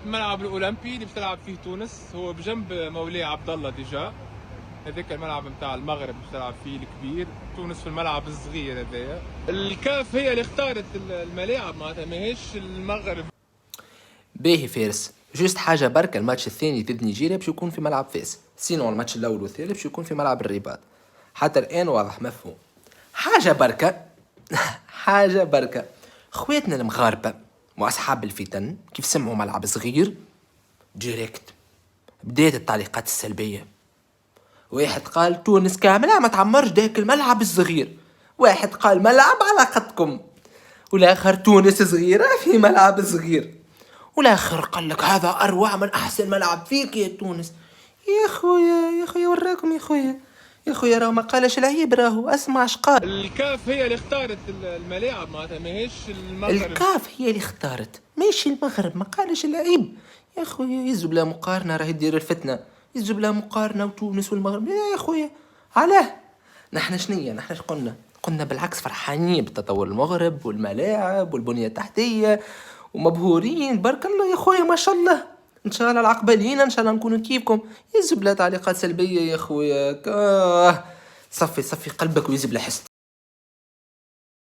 الملعب الاولمبي اللي بتلعب فيه تونس هو بجنب مولاه عبد الله ديجا. هذاك الملعب نتاع المغرب اللي بتلعب فيه الكبير. تونس في الملعب الصغير هذايا. الكاف هي اللي اختارت الملاعب، معناتها ماهيش المغرب. باهي فارس، جوست حاجه بركه، الماتش الثاني ضد نيجيريا باش يكون في ملعب فاس، سينو الماتش الاول والثالث باش يكون في ملعب الرباط. حتى الان واضح مفهوم. حاجه بركه حاجه بركه، خواتنا المغاربه واصحاب الفتن كيف سمعوا ملعب صغير ديريكت بدات التعليقات السلبيه. واحد قال تونس كامله ما تعمرش داك الملعب الصغير، واحد قال ملعب على قدكم، والاخر تونس صغيره في ملعب صغير، والاخر قال لك هذا اروع من احسن ملعب فيك يا تونس. يا خويا وراكم يا خويا راهو ما قالش العيب، راهو اسمع اش قال. الكاف هي اللي اختارت الملاعب، معناتها ماهيش المغرب. الكاف هي اللي اختارت ماشي المغرب، ما قالش العيب. يا خويا يزو بلا مقارنه راهي دير الفتنه، يزو بلا مقارنه وتونس والمغرب يا خويا. علاه نحن شنيا، نحن قلنا بالعكس فرحانين بتطور المغرب والملاعب والبنيه التحتيه ومبهورين بارك الله يا خويا ما شاء الله. ان شاء الله العقبالين ان شاء الله نكونوا كيفكم. يزو بلا تعليقات سلبيه يا خويا. صفي قلبك ويزي بلا حسد.